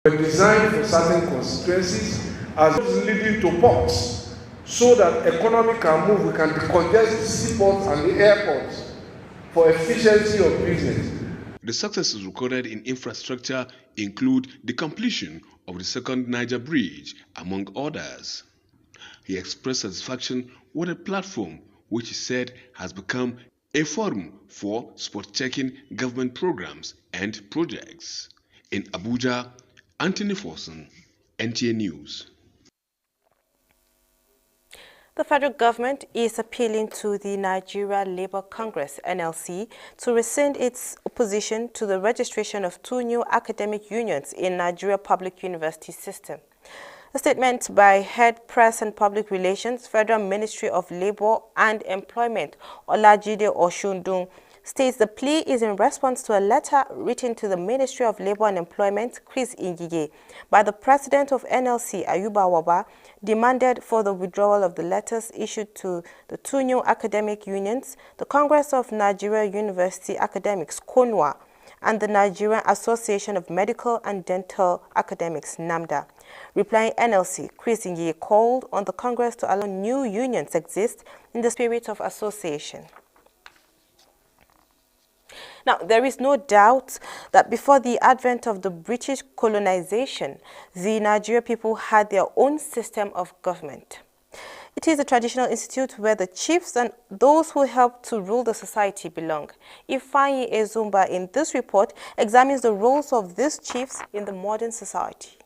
were designed for certain constituencies as leading to ports, so that economy can move. We can decongest the seaports and the airports for efficiency of business. The successes recorded in infrastructure include the completion of the second Niger Bridge, among others. He expressed satisfaction with a platform which he said has become a forum for spot-checking government programs and projects. In Abuja, Anthony Forson, NTA News. The federal government is appealing to the Nigeria Labour Congress, NLC, to rescind its opposition to the registration of 2 new academic unions in Nigeria public university system. A statement by Head Press and Public Relations, Federal Ministry of Labour and Employment, Olajide Oshundun, states the plea is in response to a letter written to the Ministry of Labour and Employment, Chris Ngige, by the President of NLC, Ayuba Waba, demanded for the withdrawal of the letters issued to the 2 new academic unions, the Congress of Nigeria University Academics, CONUA, and the Nigerian Association of Medical and Dental Academics, NAMDA. Replying NLC, Chris Ngige called on the Congress to allow new unions exist in the spirit of association. Now, there is no doubt that before the advent of the British colonization, the Nigerian people had their own system of government. It is a traditional institute where the chiefs and those who help to rule the society belong. Ifeanyi Ezumba in this report examines the roles of these chiefs in the modern society.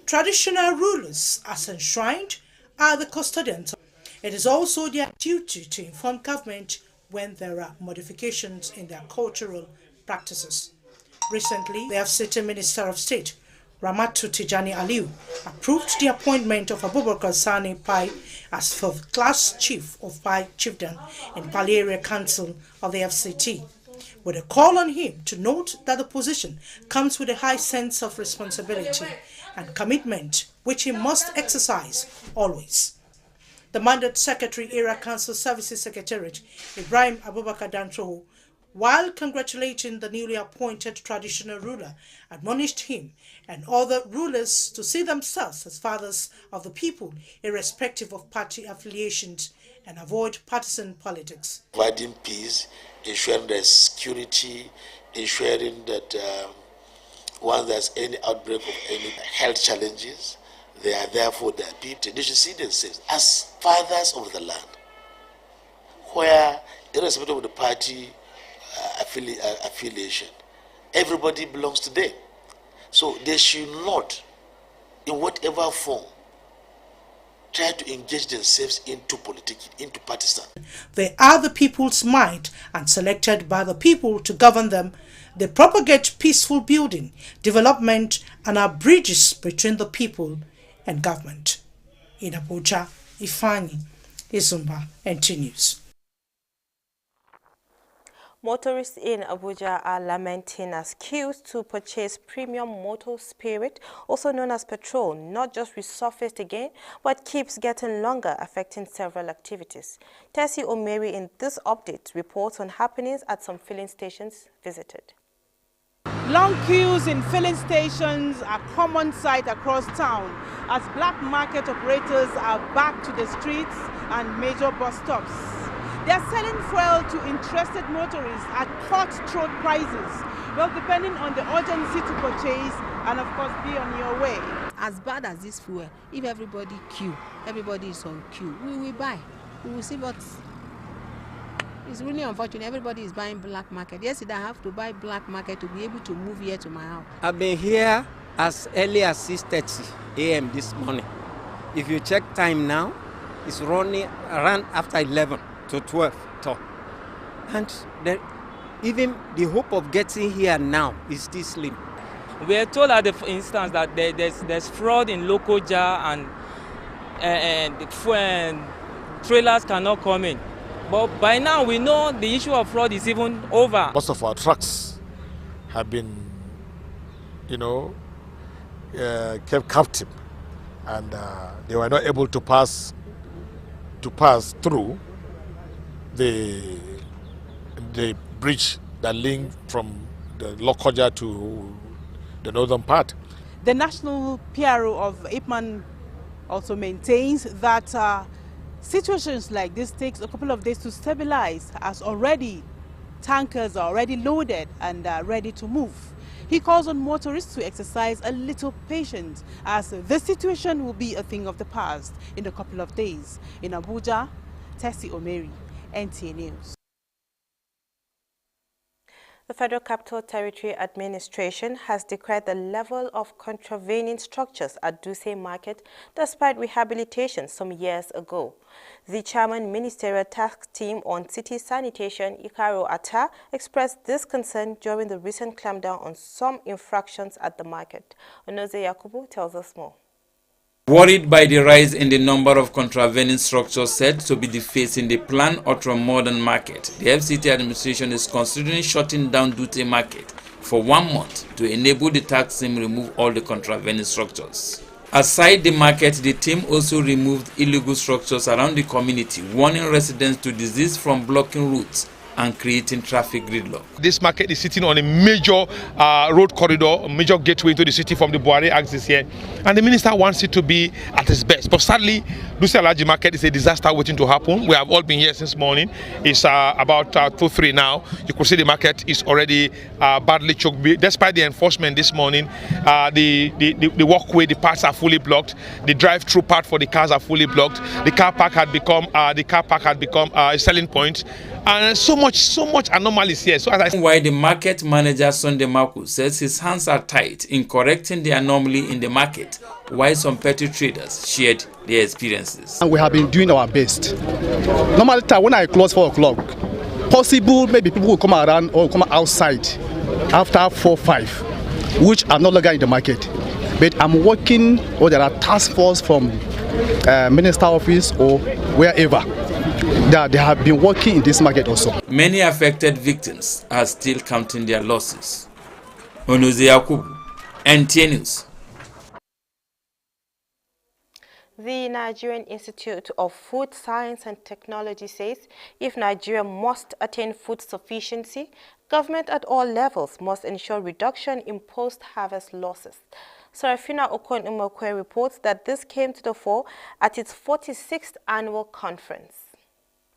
Traditional rulers, as enshrined, are the custodians. It is also their duty to inform government when there are modifications in their cultural practices. Recently, the FCT Minister of State, Ramatu Tijani Aliu, approved the appointment of Abubakar Sani Pai as first-class chief of Pai Chiefdom in Pali Area Council of the FCT, with a call on him to note that the position comes with a high sense of responsibility and commitment, which he must exercise always. The Mandate Secretary, Area Council Services Secretariat, Ibrahim Abubakar Dantroho, while congratulating the newly appointed traditional ruler, admonished him and other rulers to see themselves as fathers of the people, irrespective of party affiliations, and avoid partisan politics. Providing peace, ensuring there's security, ensuring that once there's any outbreak of any health challenges, they are there for their people. They should see themselves as fathers of the land, where, irrespective of the party affiliation, everybody belongs to them. So they should not, in whatever form, try to engage themselves into politics, into partisan. They are the people's mind and selected by the people to govern them. They propagate peaceful building, development, and are bridges between the people and government. In Abuja, Ifeanyi Ezumba, NTA News. Motorists in Abuja are lamenting as queues to purchase premium motor spirit, also known as petrol, not just resurfaced again, but keeps getting longer, affecting several activities. Tessie Omeri in this update reports on happenings at some filling stations visited. Long queues in filling stations are a common sight across town as black market operators are back to the streets and major bus stops. They are selling fuel to interested motorists at cut-throat prices, well, depending on the urgency to purchase and, of course, be on your way. As bad as this fuel, if everybody queue, everybody is on queue, we will buy. We will see what. It's really unfortunate. Everybody is buying black market. Yesterday, I have to buy black market to be able to move here to my house. I've been here as early as 6:30 a.m. this morning. If you check time now, it's running around after 11 to 12. And even the hope of getting here now is still slim. We are told at the instance that there's fraud in local jar and trailers cannot come in. But by now we know the issue of fraud is even over. Most of our trucks have been, kept captive, and they were not able to pass through the bridge that linked from the Lokoja to the northern part. The national PRO of IPMAN also maintains that situations like this takes a couple of days to stabilize, as already tankers are already loaded and ready to move. He calls on motorists to exercise a little patience, as the situation will be a thing of the past in a couple of days. In Abuja, Tessie Omeri, NTA News. The Federal Capital Territory Administration has declared the level of contravening structures at Duse Market despite rehabilitation some years ago. The Chairman Ministerial Task Team on City Sanitation, Ikaro Atta, expressed this concern during the recent clampdown on some infractions at the market. Onoze Yakubu tells us more. Worried by the rise in the number of contravening structures said to be defacing the planned ultra-modern market, the FCT administration is considering shutting down Dute Market for 1 month to enable the tax team remove all the contravening structures. Aside the market, the team also removed illegal structures around the community, warning residents to desist from blocking routes and creating traffic gridlock. This market is sitting on a major road corridor, a major gateway into the city from the Buhari axis here, and the minister wants it to be at its best. But sadly, Duse Alaji Market is a disaster waiting to happen. We have all been here since morning. It's about 2-3 now. You could see the market is already badly choked. Despite the enforcement this morning, the walkway, the parts are fully blocked. The drive-through part for the cars are fully blocked. The car park had become a selling point. And so much anomalies here. So as why the market manager Sunday Marco says his hands are tight in correcting the anomaly in the market, while some petty traders shared their experiences. And we have been doing our best. Normally, when I close 4 o'clock, possible maybe people will come around or come outside after 4-5, which are no longer in the market. But I'm working, or there are task force from minister office or wherever, that they have been working in this market also. Many affected victims are still counting their losses. Onoze Yakubu, NTA News. The Nigerian Institute of Food Science and Technology says if Nigeria must attain food sufficiency, government at all levels must ensure reduction in post-harvest losses. Serafina Okon-Umokwe reports that this came to the fore at its 46th annual conference.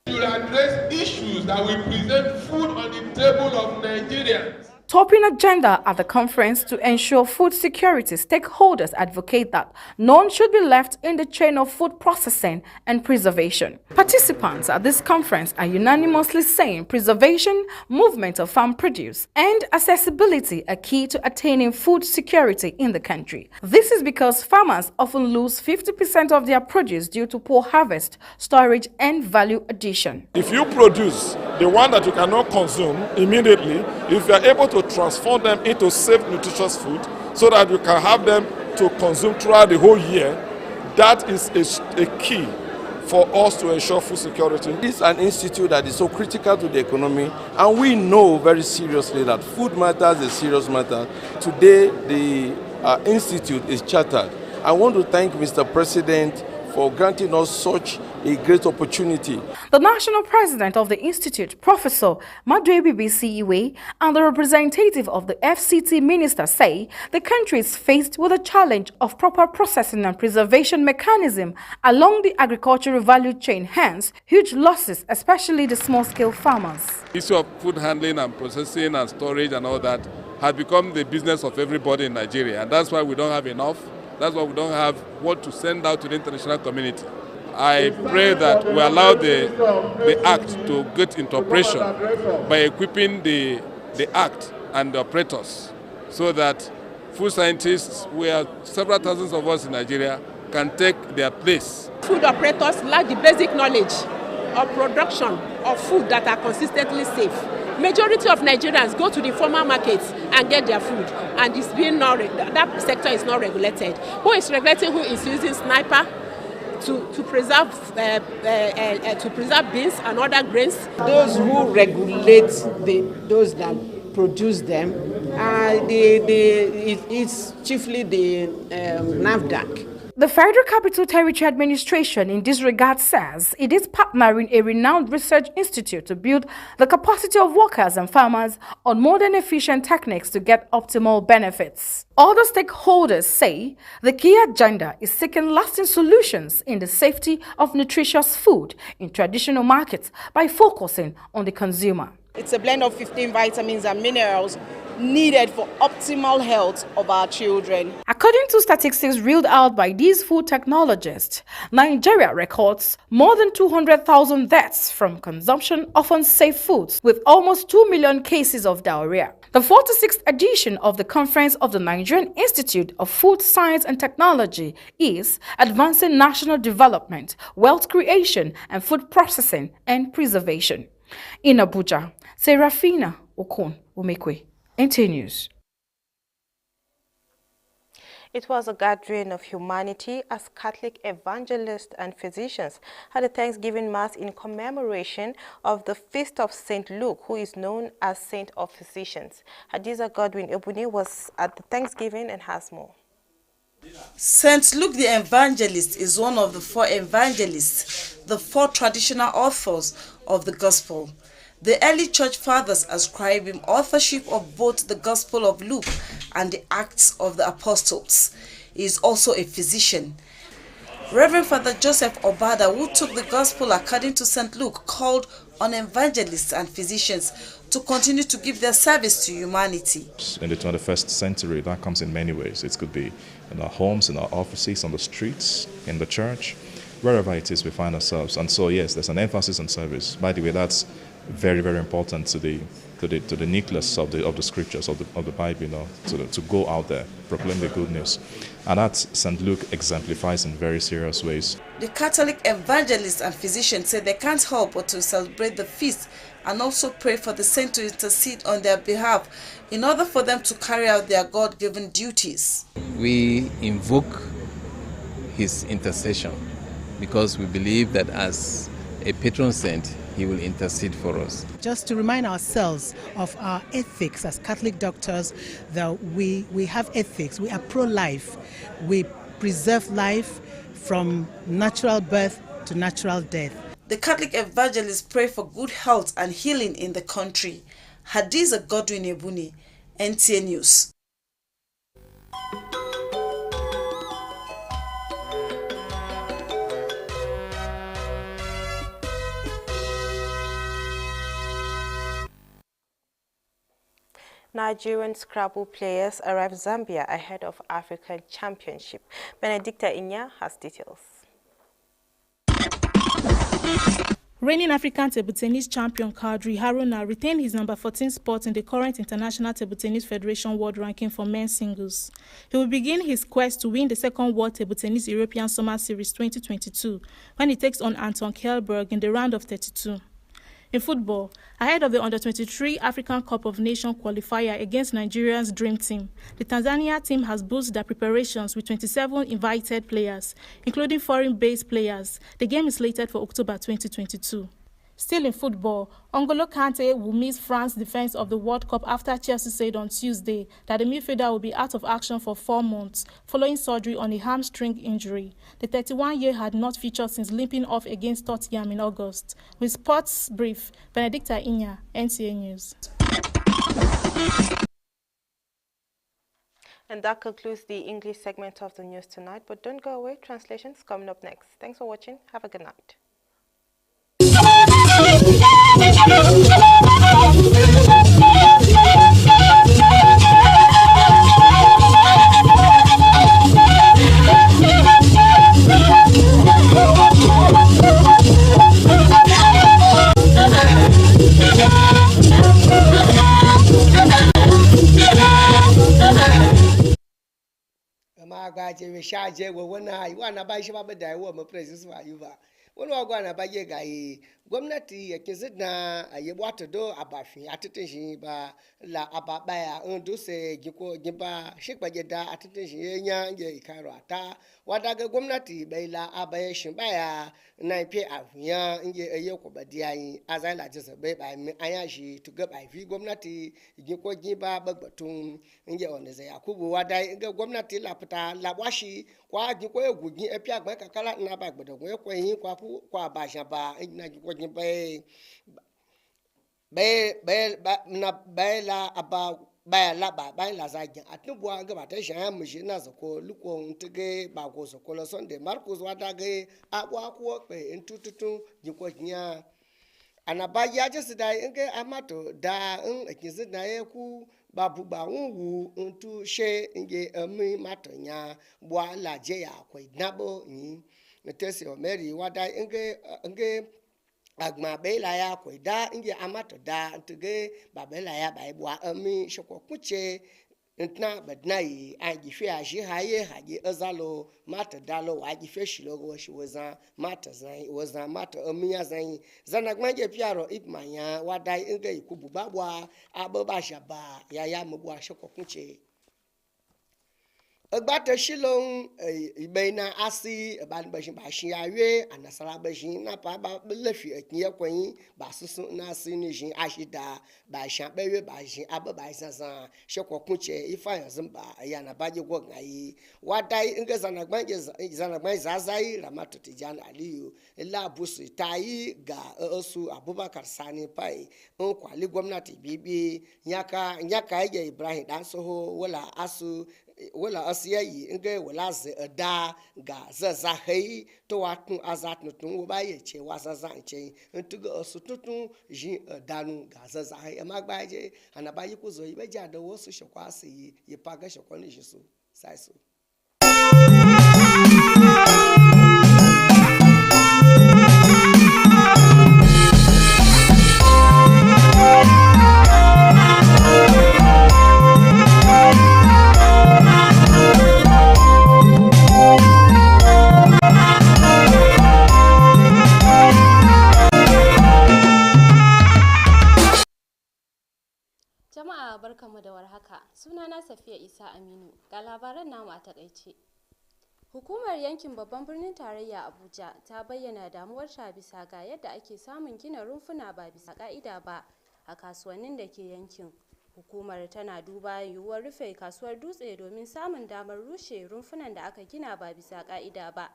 We will address issues that will present food on the table of Nigerians. Topping agenda at the conference to ensure food security, stakeholders advocate that none should be left in the chain of food processing and preservation. Participants at this conference are unanimously saying preservation, movement of farm produce, and accessibility are key to attaining food security in the country. This is because farmers often lose 50% of their produce due to poor harvest, storage, and value addition. If you produce the one that you cannot consume immediately, if you are able to transform them into safe, nutritious food so that you can have them to consume throughout the whole year, that is a key for us to ensure food security. This is an institute that is so critical to the economy, and we know very seriously that food matters is a serious matter. Today, the institute is chartered. I want to thank Mr. President for granting us such a great opportunity. The national president of the institute, Professor Madwebi Bisiwe, and the representative of the FCT minister say the country is faced with a challenge of proper processing and preservation mechanism along the agricultural value chain, hence huge losses, especially the small-scale farmers. The issue of food handling and processing and storage and all that has become the business of everybody in Nigeria, and that's why we don't have enough. That's why we don't have what to send out to the international community. I pray that we allow the Act to get into operation by equipping the Act and the operators so that food scientists, we are several thousands of us in Nigeria, can take their place. Food operators lack the basic knowledge of production of food that are consistently safe. Majority of Nigerians go to the formal markets and get their food, and it's being that sector is not regulated. Who is regulating? Who is using sniper to preserve beans and other grains? Those who regulate those that produce them, it's chiefly the NAFDAC. The Federal Capital Territory Administration in this regard says it is partnering a renowned research institute to build the capacity of workers and farmers on modern efficient techniques to get optimal benefits. Other stakeholders say the key agenda is seeking lasting solutions in the safety of nutritious food in traditional markets by focusing on the consumer. It's a blend of 15 vitamins and minerals needed for optimal health of our children. According to statistics reeled out by these food technologists, Nigeria records more than 200,000 deaths from consumption of unsafe foods, with almost 2 million cases of diarrhea. The 46th edition of the Conference of the Nigerian Institute of Food Science and Technology is Advancing National Development, Wealth Creation, and Food Processing and Preservation. In Abuja, Serafina Okon Umekwe, NT News. It was a gathering of humanity as Catholic evangelists and physicians had a Thanksgiving Mass in commemoration of the feast of St. Luke, who is known as Saint of Physicians. Hadiza Godwin Ebuni was at the Thanksgiving and has more. St. Luke the Evangelist is one of the 4 evangelists, the 4 traditional authors of the Gospel. The early church fathers ascribe him authorship of both the Gospel of Luke and the Acts of the Apostles. He is also a physician. Reverend Father Joseph Obada, who took the Gospel according to St. Luke, called on evangelists and physicians to continue to give their service to humanity. In the 21st century, that comes in many ways. It could be in our homes, in our offices, on the streets, in the church, wherever it is we find ourselves. And so, yes, there's an emphasis on service. By the way, that's very, very important to the nucleus of the scriptures of the Bible, you know, to go out there, proclaim the good news. And that St. Luke exemplifies in very serious ways. The Catholic evangelists and physicians say they can't help but to celebrate the feast and also pray for the saint to intercede on their behalf in order for them to carry out their God-given duties. We invoke his intercession because we believe that as a patron saint, he will intercede for us. Just to remind ourselves of our ethics as Catholic doctors, that we have ethics. We are pro-life. We preserve life from natural birth to natural death. The Catholic evangelists pray for good health and healing in the country. Hadiza Godwin Ebuni, NTA News. Nigerian Scrabble players arrive Zambia ahead of African Championship. Benedicta Inya has details. Reigning African table tennis champion Kadri Haruna retained his number 14 spot in the current International Table Tennis Federation World Ranking for men's singles. He will begin his quest to win the second World Table Tennis European Summer Series 2022 when he takes on Anton Kjellberg in the round of 32. In football, ahead of the Under-23 African Cup of Nations qualifier against Nigeria's Dream Team, the Tanzania team has boosted their preparations with 27 invited players, including foreign-based players. The game is slated for October 2022. Still in football, N'Golo Kante will miss France's defense of the World Cup after Chelsea said on Tuesday that the midfielder will be out of action for 4 months following surgery on a hamstring injury. The 31-year had not featured since limping off against Tottenham in August. With Sports Brief, Benedicta Inya, NTA News. And that concludes the English segment of the news tonight. But don't go away, translations coming up next. Thanks for watching. Have a good night. Magbaje we shaje we wona yi wana ba shi ba da wo mo praise wa yuva wani wa gwana ba ye gayi gwamnati ya kin zidna a yi wata do a ba fi a titin shi ba la a ba baya in duse giko giba shi ba da a titin shi ya nya ya ikaro ata wada ga gwamnati bai la a baya shi baya na fi a ya inge ayi ko ba diyayi a zai la jisa bai ba mi anya shi to ga ba fi gwamnati giko giba bagbatun inge wanda zai yakubu wada ga gwamnati la fita la washi kwa giko ya gugi e fi agba kakala na ba gbada ko yin kwa ba sha ba ina giko be na be la aba ba la ba ba la za gin atubwa ga ba ta sha mu shi na zako luko ntige ba go so ko Sunday Marcus wada ga abwa ko pe ntututu giko nya anaba ya just da inge amato da in akinzi na yeku babu ba wu ntu she inge ami matonya bwa la je ya kwai nabo ni tesi o meri wada inge agma bela ya kwai da inge amato da ntuge babela ya bai bwa ami shoko kuche ntna badnai aji fi aji haye haji azalo mata dalo waji fe shilo go shi wazan mata zai wazan mata amiya zai zana gmanje piaro ibmanya wadai inge ikubu babwa ababa shaba ya mubwa shoko kunche agbata shilong ibeina asi ban bashin bashin yawe anasara bashin na pa ba lefi akinye kwan ba susu na sini jin ashida ba shan bewe ba jin ababa sansan sheko kunche ifa yanzun ba yana baje gogayi wadai inga zanagban zazai ramatu tijan aliyu illa busu tayi ga osu abubakar sani pai on kwali gwamnati bibi nyaka yake ibrahim dan soho wala asiyayi inga wala da ga zazahai to watun azatun ba ya ce wasa zance tuga asu tutun ji danu ga zazahai amma gbaje anabayi ku zo ibe ja da wasu shakwasi yi paga shakwani shi su sai su Jama'a barkanmu da warhaka. Sunana Safiya Isa Aminu. Ga labaran namu a takaice. Hukumar yankin babban birnin tarayya Abuja ta bayyana damuwarta bisa ga yadda ake samun gina rumfuna ba bisa ka'ida ba a kasuwannin da ke yankin. Hukumar tana duba yiwuwar rufe kasuwar Dutse domin samun damar rushe rumfunan da aka gina ba bisa ka'ida ba.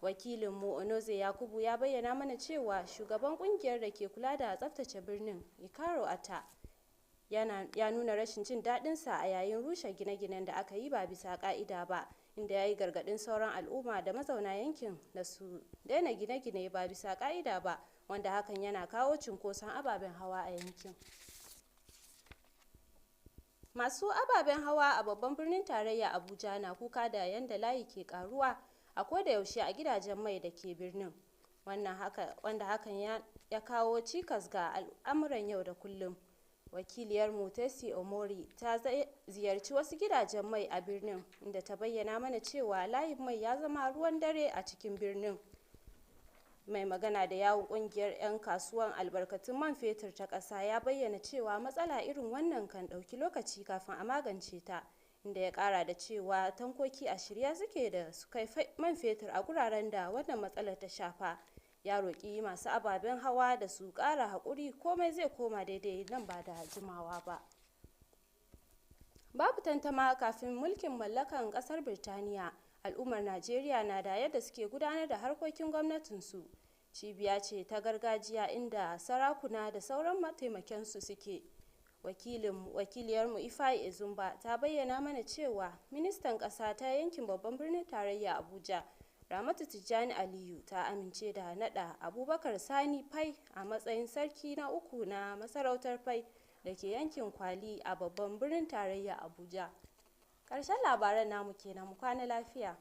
Wakilinmu Onoze Yakubu ya bayyana mana cewa shugaban kungiyar da ke kula da tsaftace birnin, Ikaro Ata, ya nuna rashin jin daɗinsa a yayin rushe gine-ginen da aka yi ba bisa ƙa'ida ba, inda ya yi gargaɗin sauran al'umma da mazauna yankin da su daina gine-gine ba bisa ƙa'ida ba, wanda hakan yana kawo cunkoson ababen hawa a yankin. Masu ababen hawa a babban birnin tarayya Abuja na kuka da yadda layi ke karuwa a koda yaushe a gidajen mai da ke birnin, wanda hakan ya kawo cikas ga al'amuran yau da kullum. Wakiliyarmu Tesi Omori ta ziyarci wasu gidajen mai a birnin, inda ta bayyana mana cewa layin mai ya zama ruwan dare a cikin birnin. Mai magana da yawun kungiyar 'yan kasuwan albarkatun man fetur ta ƙasa ya bayyana cewa matsala irin wannan kan ɗauki lokaci kafin a magance ta, inda ya ƙara da cewa tankoki a shirye suke da su kai man fetur a guraren da wannan matsalar ta shafa. Ya roƙi masu ababen hawa da su ƙara haƙuri, komai zai koma daidai nan ba da jimawa ba. Babu tantama, kafin mulkin mallakan ƙasar Birtaniya, al'ummar Najeriya na da yadda suke gudanar da harkokin gwamnatinsu. Cibiya ce ta gargajiya inda sarakuna da sauran mataimakansu suke. Wakiliyarmu Ifai Ezumba ta bayyana mana cewa ministan ƙasa ta yankin babban birnin tarayya Abuja, Ramatu Tijjani Aliyu, ta amince da naɗa Abubakar Sani Fai a matsayin sarki na uku na masarautar Fai da ke yankin Kwali a babban birnin tarayya Abuja. Ƙarshen labaran namu kenan, mu kwana lafiya.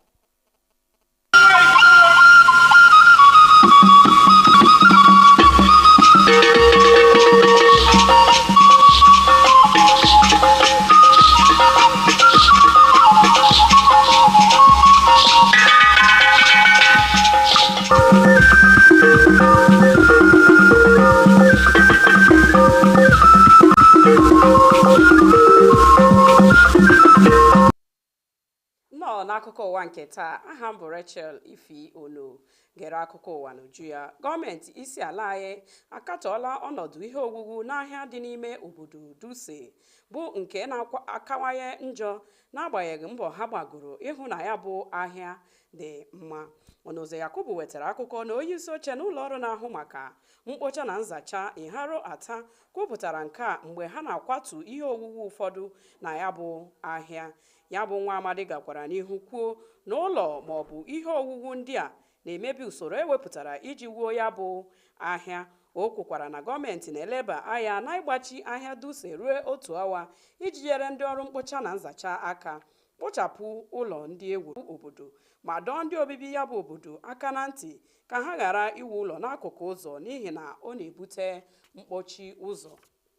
nnọọ n'akụkọ ụwa nke taa, aha m bụ Rachel Ifi Ono. Gere akụkọ ụwa n'uju ya. Gọọmenti isi ala anyị akatọọla ọnọdụ ihe owuwu n'ahịa dị n'ime obodo Dutse bụ nke na-akawanye njọ n'agbanyeghị mbọ ha gbagoro ịhụ na ya bụ ahịa dị mma. Onoze Yakubu wetara akụkọ na onyeisi oche n'ụlọ ọrụ na-ahụ maka mkpocha na nzacha Iharo Ata kwupụtara nke a mgbe ha na-akwatu ihe owuwu ụfọdụ na ya bụ ahịa. Ya bụ nwa amadi gakwara n'ihu kwuo na ụlọ maọbụ ihe owuwu ndị a na-emebi usoro ewepụtara iji wuo ya bụ ahịa. O kwukwara na gọọmenti na-eleba anya na ịgbachi ahịa Dutse ruo otu awa iji nyere ndị ọrụ mkpocha na nzacha aka kpochapụ ụlọ ndị ewu obodo ma dọọ ndị obibi ya bụ obodo aka na ntị ka ha ghara iwu ụlọ n'akụkụ ụzọ n'ihi na ọ na-ebute mkpọchi ụzọ.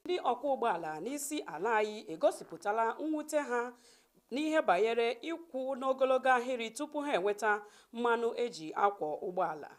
Ndị ọkwọ ụgbọala n'isi ala anyị egosipụtala mwute ha n'ihe banyere ịkwụ n'ogologo ahịrị tupu ha enweta mmanụ eji akwọ ụgbọala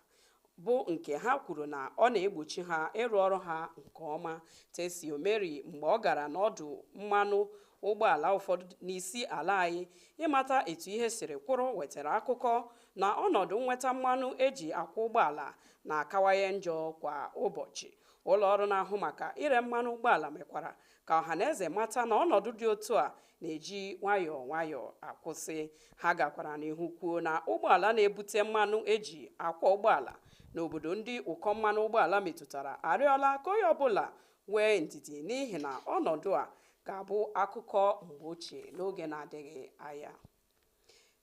bụ nke ha kwuru na ọ na-egbochi ha ịrụ ọrụ ha nke ọma. Tesi Omeri mgbe ọ gara n'ọdụ mmanụ ụgbọala ụfọdụ n'isi ala anyị ịmata etu ihe siri kwụrụ wetara akụkọ na ọnọdụ nnweta mmanụ eji akwọ ụgbọala na-akawanye njọ kwa ụbọchị. Ụlọ ọrụ na-ahụ maka ire mmanụ ụgbọala mekwara ka ọhaneze mata na ọnọdụ dị otu a na-eji nwayọọ nwayọọ akwụsị. Ha gakwara n'ihu kwuo na ụgbọala na-ebute mmanụ eji akwọ ụgbọala n'obodo ndị ụkọ mmanụ ụgbọala metụtara arịọla ka onye ọbụla nwee ndidi n'ihi na ọnọdụ a ga-abụ akụkọ mgbe ochie n'oge na-adịghị anya.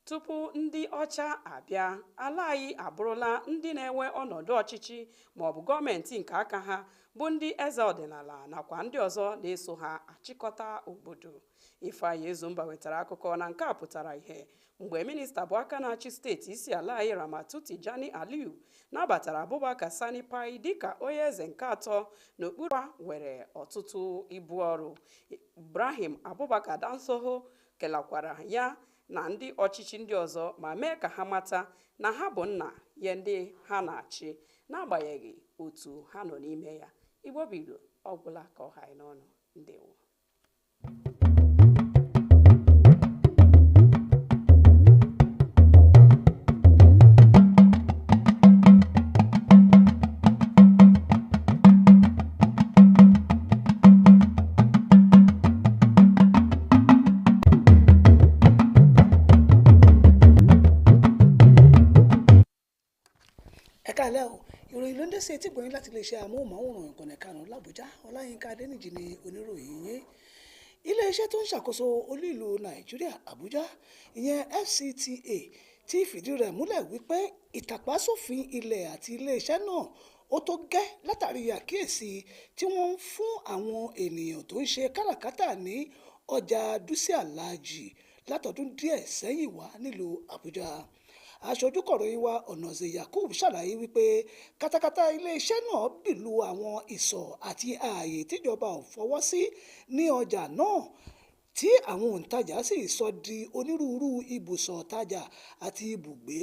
Tupu ndị ọcha abịa, ala anyị abụrụla ndị na-enwe ọnọdụ ọchịchị maọbụ gọọmenti nke aka ha bụ ndị eze ọdịnala nakwa ndị ọzọ na-eso ha achịkọta obodo. Ifeanyi Ezumba wetara akụkọ na nke a pụtara ihe mgbe minista bụ aka na-achị steeti isi ala anyị Ramatu Tijani Aliyu nabatara Abubakar Sani Pai dịka onye eze nke atọ n'okpuru a were ọtụtụ ibu ọrụ. Ibrahim Abubakar Dansoho kelakwara ya na ndị ọchịchị ndị ọzọ ma mee ka ha mata na ha bụ nna ya ndị ha na-achị n'agbanyeghị otu ha nọ n'ime ya. Igbo bilu ọgwụla ka ọha anyị n'ọnụ. Ndewo. Ìròyìn ló ń dé sí etí gbọ̀nyìn láti lè ṣe àmóhùnmáwòrán ìkànnì karùn-ún l'Àbújá. Ọláyínká Adéníjì ni oníròyìn yín. Ilé-iṣẹ́ tó ń ṣàkóso olú ìlú Nàìjíríà Abuja ìyẹn FCTA ti fìdí rẹ̀ múlẹ̀ wípé ìtàpá sófin ilẹ̀ àti ilé-iṣẹ́ náà ó tó gẹ́ látàrí àkíyèsí tí wọ́n ń fún àwọn ènìyàn tó ń ṣe káràkátà ní ọjà Dutse Alhaji látọdún díẹ̀ sẹ́yìn wá nílùú Abuja. Aṣojú kọ̀ròyìn wa Onoze Yakubu ṣàlàyé wípé katakata iléeṣẹ́ náà bìlù àwọn ìsọ̀ àti ààyè tíjọba ò fọwọ́ sí ní ọjà náà tí àwọn òǹtajà sì sọ di onírúurú ibùsọ̀ tajà àti ibùgbé.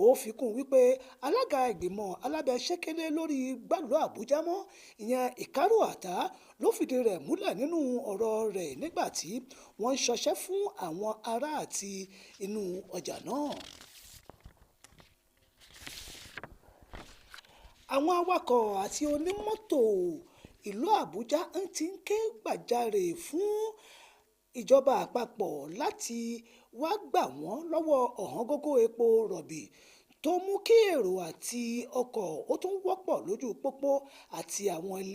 Ó fi kún wípé alága ìgbìmọ̀ alábẹ́sẹ́kẹ́lé lórí gbàlú Àbújá mọ́ ìyẹn Ìkárù Àtá ló fìdí rẹ̀ múlẹ̀ nínú ọ̀rọ̀ rẹ̀ nígbà tí wọ́n ń ṣọṣẹ́ fún àwọn ará àti inú ọjà náà. Àwọn awakọ̀ àti onímọ́tò ìlú Àbújá ti ń ké gbàjarè fún ìjọba àpapọ̀ láti wá gbà wọ́n lọ́wọ́ ọ̀hángógó epo rọ̀bì tó mú kí èrò àti ọkọ̀ ó tún wọ́pọ̀ lójú pópó àti àwọn ilé